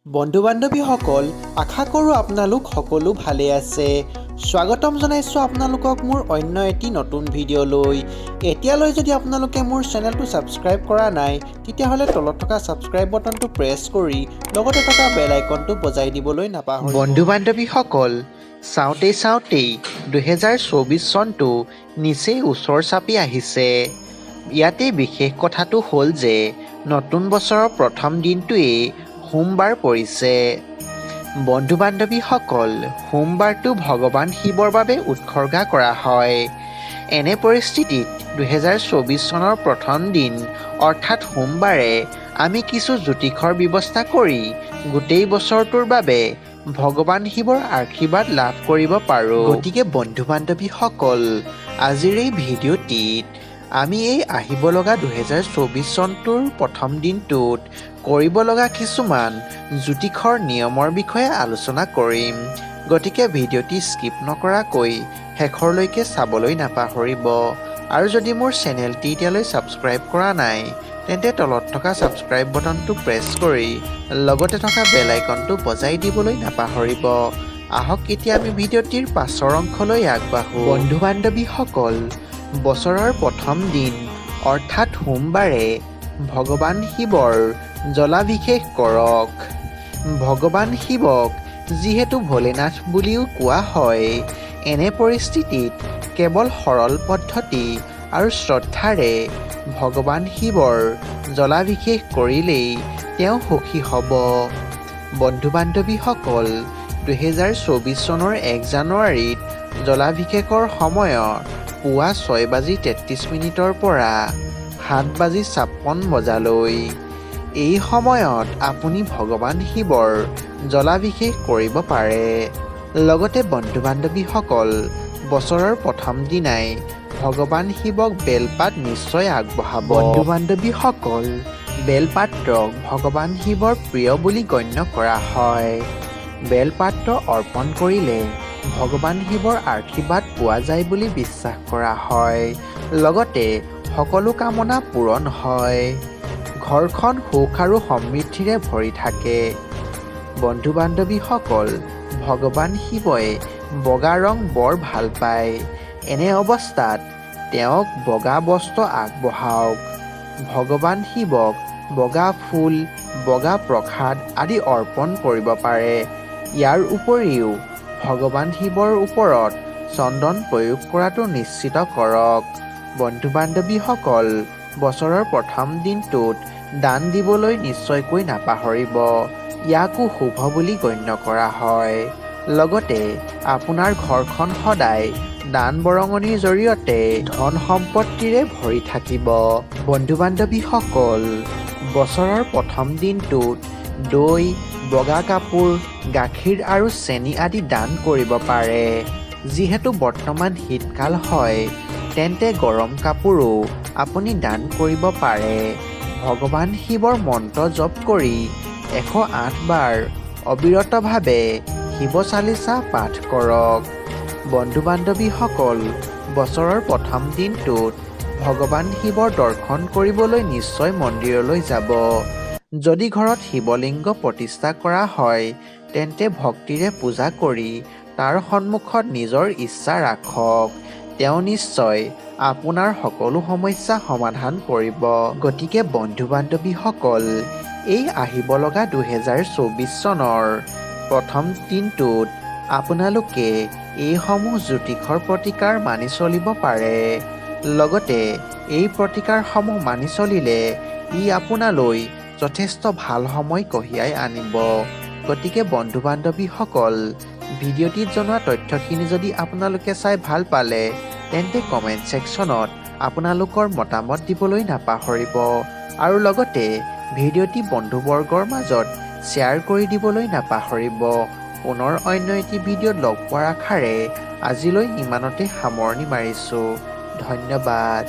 বন্ধু বান্ধৱীসকল আশা কৰোঁ আপোনালোক সকলো ভালে আছে। স্বাগতম জনাইছোঁ আপোনালোকক মোৰ অন্য এটি নতুন ভিডিঅ'লৈ। এতিয়ালৈ যদি আপোনালোকে মোৰ চেনেলটো ছাবস্ক্ৰাইব কৰা নাই তেতিয়াহ'লে তলত থকা ছাবস্ক্ৰাইব বাটনটো প্ৰেছ কৰি লগতে থকা বেল আইকনটো বজাই দিবলৈ নাপাহৰিব। বন্ধু বান্ধৱীসকল চাওঁতেই 2024 চনটো নিচেই ওচৰ চাপি আহিছে। ইয়াতে বিশেষ কথাটো হ'ল যে নতুন বছৰৰ প্ৰথম দিনটোৱেই সোমবাৰ পৰিছে। বন্ধু বান্ধৱীসকল সোমবাৰটো ভগৱান শিৱৰ বাবে উৎসৰ্গা কৰা হয়। এনে পৰিস্থিতিত 2024 চনৰ প্ৰথম দিন অৰ্থাৎ সোমবাৰে আমি কিছু জ্যোতিষৰ ব্যৱস্থা কৰি গোটেই বছৰটোৰ বাবে ভগৱান শিৱৰ আশীৰ্বাদ লাভ কৰিব পাৰোঁ। গতিকে বন্ধু বান্ধৱীসকল আজিৰ এই ভিডিঅ'টিত আমি এই আহিব লগা 2024 চনটোৰ প্ৰথম দিনটোত কৰিব লগা কিছুমান জ্যোতিষৰ নিয়মৰ বিষয়ে আলোচনা কৰিম। গতিকে ভিডিঅ'টি স্কিপ নকৰাকৈ শেষৰলৈকে চাবলৈ নাপাহৰিব। আৰু যদি মোৰ চেনেলটি এতিয়ালৈ ছাবস্ক্ৰাইব কৰা নাই তেন্তে তলত থকা ছাবস্ক্ৰাইব বাটনটো প্ৰেছ কৰি লগতে থকা বেল আইকনটো বজাই দিবলৈ নাপাহৰিব। আহক এতিয়া আমি ভিডিঅ'টিৰ পাছৰ অংশলৈ আগবাঢ়োঁ। বন্ধু বান্ধৱীসকল বছৰৰ প্ৰথম দিন অৰ্থাৎ সোমবাৰে ভগৱান শিৱৰ জলাভিষেক কৰক। ভগৱান শিৱক যিহেতু ভোলেনাথ বুলিও কোৱা হয়, এনে পৰিস্থিতিত কেৱল সৰল পদ্ধতি আৰু শ্ৰদ্ধাৰে ভগৱান শিৱৰ জলাভিষেক কৰিলেই তেওঁ সুখী হ'ব। বন্ধু বান্ধৱীসকল 2024 চনৰ 1 জানুৱাৰীত জলাভিষেকৰ সময়ত পুৱা 6:33 পৰা 7:56 বজালৈ এই সময়ত আপুনি ভগৱান শিৱৰ জলাভিষেক কৰিব পাৰে। লগতে বন্ধু বান্ধৱীসকল বছৰৰ প্ৰথম দিনাই ভগৱান শিৱক বেলপাত নিশ্চয় আগবঢ়াব। বন্ধু বান্ধৱীসকল বেলপাত্ৰক ভগৱান শিৱৰ প্ৰিয় বুলি গণ্য কৰা হয়। বেলপাত্ৰ অৰ্পণ কৰিলে ভগৱান শিৱৰ আশীৰ্বাদ পোৱা যায় বুলি বিশ্বাস কৰা হয়। লগতে সকলো কামনা পূৰণ হয়। ঘৰখন সুখ আৰু সমৃদ্ধিৰে ভৰি থাকে। বন্ধু বান্ধৱীসকল ভগৱান শিৱই বগা ৰং বৰ ভাল পায়। এনে অৱস্থাত তেওঁক বগা বস্ত্ৰ আগবঢ়াওক। ভগৱান শিৱক বগা ফুল, বগা প্ৰসাদ আদি অৰ্পণ কৰিব পাৰে। ইয়াৰ উপৰিও ভগৱান শিৱৰ ওপৰত চন্দন প্ৰয়োগ কৰাটো নিশ্চিত কৰক। বন্ধু বান্ধৱীসকল বছৰৰ প্ৰথম দিনটোত দান দিবলৈ নিশ্চয়কৈ নাপাহৰিব। ইয়াকো শুভ বুলি গণ্য কৰা হয়। লগতে আপোনাৰ ঘৰখন সদায় দান বৰঙণিৰ জৰিয়তে ধন সম্পত্তিৰে ভৰি থাকিব। বন্ধু বান্ধৱীসকল বছৰৰ প্ৰথম দিনটোত দৈ, বগা কাপোৰ, গাখীৰ আৰু চেনি আদি দান কৰিব পাৰে। যিহেতু বৰ্তমান শীতকাল হয় তেন্তে গৰম কাপোৰো আপুনি দান কৰিব পাৰে। ভগৱান শিৱৰ মন্ত্ৰ জপ কৰি 108 বাৰ অবিৰতভাৱে শিৱ চালিচা পাঠ কৰক। বন্ধু বান্ধৱীসকল বছৰৰ প্ৰথম দিনটোত ভগৱান শিৱৰ দৰ্শন কৰিবলৈ নিশ্চয় মন্দিৰলৈ যাব। যদি ঘৰত শিৱলিংগ প্ৰতিষ্ঠা কৰা হয় তেন্তে ভক্তিৰে পূজা কৰি তাৰ সন্মুখত নিজৰ ইচ্ছা ৰাখক। তেওঁ নিশ্চয় আপোনাৰ সকলো সমস্যা সমাধান কৰিব। গতিকে বন্ধু বান্ধৱীসকল এই আহিব লগা 2024 চনৰ প্ৰথম দিনটোত আপোনালোকে এইসমূহ জ্যোতিষৰ প্ৰতিকাৰ মানি চলিব পাৰে। লগতে এই প্ৰতিকাৰসমূহ মানি চলিলে ই আপোনালৈ যথেষ্ট ভাল সময় কঢ়িয়াই আনিব। গতিকে বন্ধু বান্ধৱীসকল ভিডিঅ'টিত জনোৱা তথ্যখিনি যদি আপোনালোকে চাই ভাল পালে তেন্তে কমেণ্ট ছেকশ্যনত আপোনালোকৰ মতামত দিবলৈ নাপাহৰিব। আৰু লগতে ভিডিঅ'টি বন্ধুবৰ্গৰ মাজত শ্বেয়াৰ কৰি দিবলৈ নাপাহৰিব। পুনৰ অন্য এটি ভিডিঅ'ত লগ পোৱাৰ আশাৰে আজিলৈ ইমানতে সামৰণি মাৰিছোঁ। ধন্যবাদ।